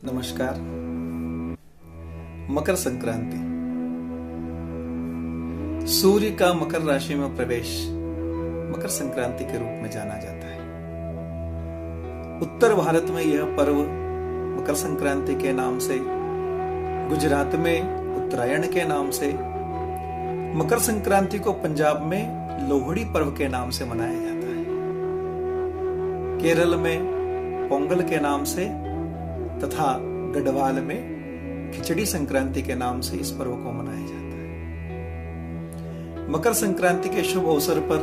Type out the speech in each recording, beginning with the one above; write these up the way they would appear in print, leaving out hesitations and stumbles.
नमस्कार। मकर संक्रांति, सूर्य का मकर राशि में प्रवेश मकर संक्रांति के रूप में जाना जाता है। उत्तर भारत में यह पर्व मकर संक्रांति के नाम से, गुजरात में उत्तरायण के नाम से, मकर संक्रांति को पंजाब में लोहड़ी पर्व के नाम से मनाया जाता है। केरल में पोंगल के नाम से तथा गढ़वाल में खिचड़ी संक्रांति के नाम से इस पर्व को मनाया जाता है। मकर संक्रांति के शुभ अवसर पर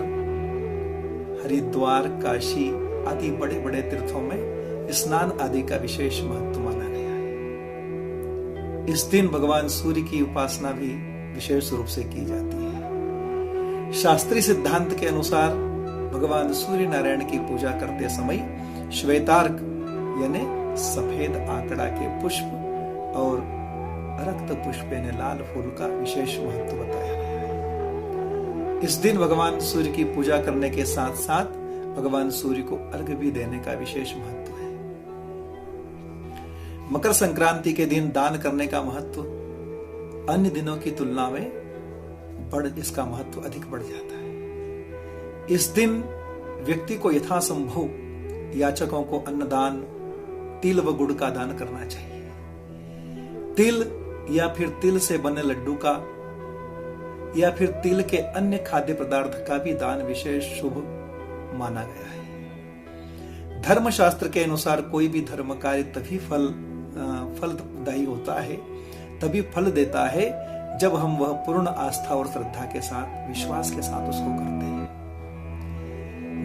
हरिद्वार, काशी आदि बड़े बड़े तीर्थों में स्नान आदि का विशेष महत्व माना गया है। इस दिन भगवान सूर्य की उपासना भी विशेष रूप से की जाती है। शास्त्रीय सिद्धांत के अनुसार भगवान सूर्य नारायण की पूजा करते समय श्वेतार्क यानी सफेद आंकड़ा के पुष्प और रक्त पुष्प यानी लाल फूल का विशेष महत्व बताया गया है। इस दिन भगवान सूर्य की पूजा करने के साथ साथ भगवान सूर्य को अर्घ्य भी देने का विशेष महत्व है। मकर संक्रांति के दिन दान करने का महत्व अन्य दिनों की तुलना में इसका महत्व अधिक बढ़ जाता है। इस दिन व्यक्ति को यथासंभव याचकों को अन्नदान, तिल व गुड़ का दान करना चाहिए। तिल या फिर तिल से बने लड्डू का या फिर तिल के अन्य खाद्य पदार्थ का भी दान विशेष शुभ माना गया है। धर्मशास्त्र के अनुसार कोई भी धर्म कार्य तभी फलदायी होता है, तभी फल देता है जब हम वह पूर्ण आस्था और श्रद्धा के साथ, विश्वास के साथ उसको करते हैं।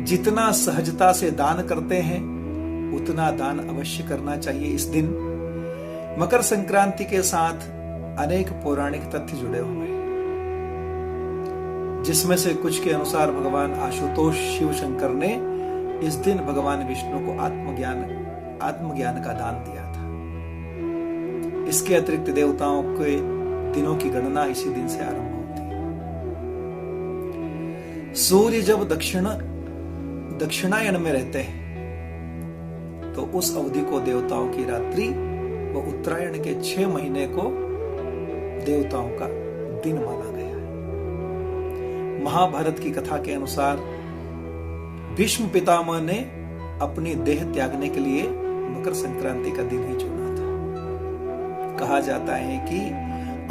जितना सहजता से दान करते हैं उतना दान अवश्य करना चाहिए। इस दिन मकर संक्रांति के साथ अनेक पौराणिक तथ्य जुड़े हुए हैं, जिसमें से कुछ के अनुसार भगवान आशुतोष शिव शंकर ने इस दिन भगवान विष्णु को आत्मज्ञान का दान दिया था। इसके अतिरिक्त देवताओं के दिनों की गणना इसी दिन से आरंभ होती है। सूर्य जब दक्षिणायन में रहते हैं तो उस अवधि को देवताओं की रात्रि व उत्तरायण के 6 महीने को देवताओं का दिन माना गया है। महाभारत की कथा के अनुसार भीष्म पितामह ने अपनी देह त्यागने के लिए मकर संक्रांति का दिन ही चुना था। कहा जाता है कि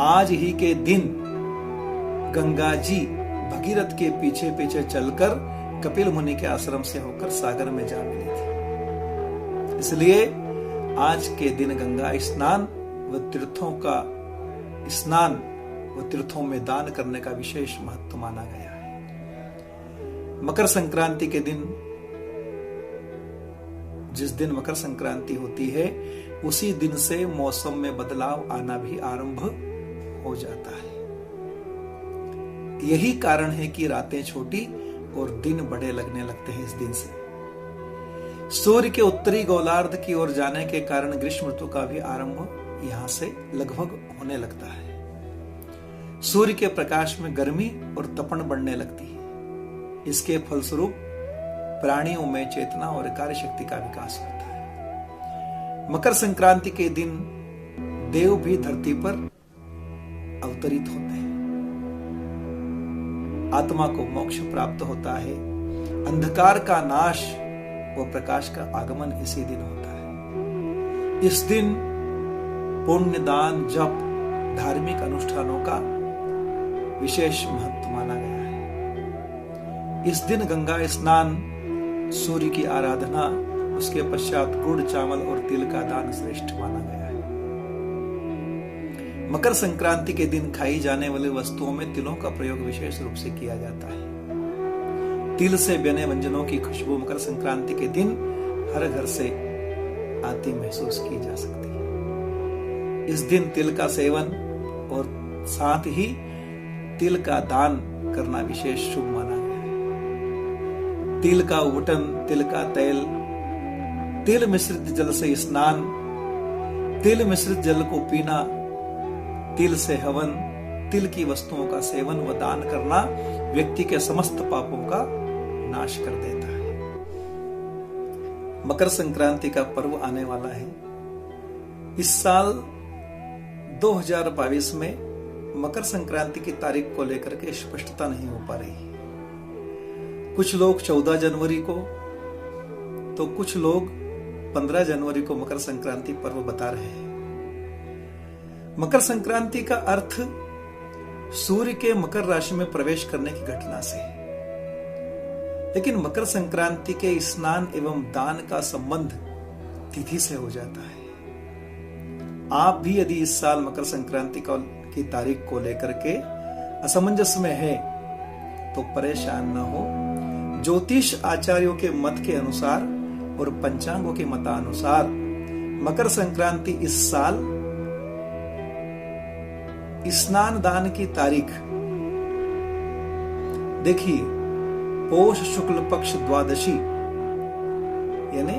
आज ही के दिन गंगा जी भगीरथ के पीछे पीछे चलकर कपिल मुनि के आश्रम से होकर सागर में जा मिली थी। इसलिए आज के दिन गंगा स्नान व तीर्थों में दान करने का विशेष महत्व माना गया है। मकर संक्रांति के दिन, जिस दिन मकर संक्रांति होती है, उसी दिन से मौसम में बदलाव आना भी आरंभ हो जाता है। यही कारण है कि रातें छोटी और दिन बड़े लगने लगते हैं। इस दिन से सूर्य के उत्तरी गोलार्ध की ओर जाने के कारण ग्रीष्म ऋतु का भी आरंभ यहां से लगभग होने लगता है। सूर्य के प्रकाश में गर्मी और तपन बढ़ने लगती है। इसके फलस्वरूप प्राणियों में चेतना और कार्य शक्ति का विकास होता है। मकर संक्रांति के दिन देव भी धरती पर अवतरित होते हैं। आत्मा को मोक्ष प्राप्त होता है। अंधकार का नाश व प्रकाश का आगमन इसी दिन होता है। इस दिन पुण्य, दान, जप, धार्मिक अनुष्ठानों का विशेष महत्व माना गया है। इस दिन गंगा स्नान, सूर्य की आराधना, उसके पश्चात गुड़, चावल और तिल का दान श्रेष्ठ माना गया है। मकर संक्रांति के दिन खाई जाने वाली वस्तुओं में तिलों का प्रयोग विशेष रूप से किया जाता है। तिल से बने व्यंजनों की खुशबू मकर संक्रांति के दिन हर घर से आती महसूस की जा सकती है। इस दिन तिल का सेवन और साथ ही तिल का दान करना विशेष शुभ माना गया है। तिल का उबटन, तिल का तेल, तिल मिश्रित जल से स्नान, तिल मिश्रित जल को पीना, तिल से हवन, तिल की वस्तुओं का सेवन व दान करना व्यक्ति के समस्त पापों का नाश कर देता है। मकर संक्रांति का पर्व आने वाला है। इस साल 2022 में मकर संक्रांति की तारीख को लेकर के स्पष्टता नहीं हो पा रही। कुछ लोग 14 जनवरी को, तो कुछ लोग 15 जनवरी को मकर संक्रांति पर्व बता रहे हैं। मकर संक्रांति का अर्थ सूर्य के मकर राशि में प्रवेश करने की घटना से, लेकिन मकर संक्रांति के स्नान एवं दान का संबंध तिथि से हो जाता है। आप भी यदि इस साल मकर संक्रांति की तारीख को लेकर के असमंजस में है तो परेशान न हो। ज्योतिष आचार्यों के मत के अनुसार और पंचांगों के मतानुसार मकर संक्रांति इस साल स्नान दान की तारीख देखिए, पोष शुक्ल पक्ष द्वादशी यानी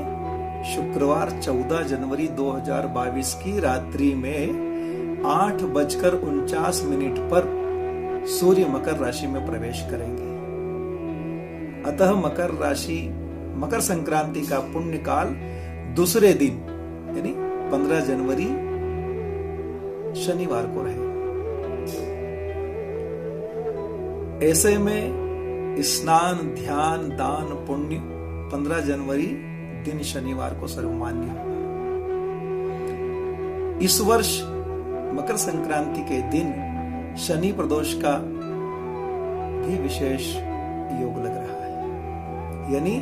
शुक्रवार 14 जनवरी 2022 की रात्रि में 8:49 पर सूर्य मकर राशि में प्रवेश करेंगे। अतः मकर संक्रांति का पुण्य काल दूसरे दिन यानी 15 जनवरी शनिवार को रहेगा। ऐसे में स्नान ध्यान दान पुण्य 15 जनवरी दिन शनिवार को सर्वमान्य होगा। इस वर्ष मकर संक्रांति के दिन शनि प्रदोष का भी विशेष योग लग रहा है, यानी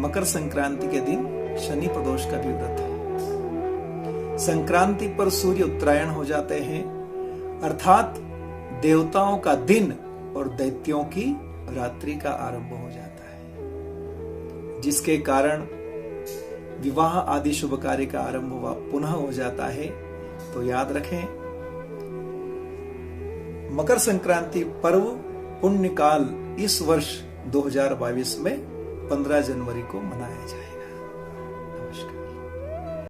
मकर संक्रांति के दिन शनि प्रदोष का भी व्रत है। संक्रांति पर सूर्य उत्तरायण हो जाते हैं, अर्थात देवताओं का दिन और दैत्यों की रात्रि का आरंभ हो जाता है, जिसके कारण विवाह आदि शुभ कार्य का आरंभ पुनः हो जाता है। तो याद रखें, मकर संक्रांति पर्व पुण्य काल इस वर्ष 2022 में 15 जनवरी को मनाया जाए।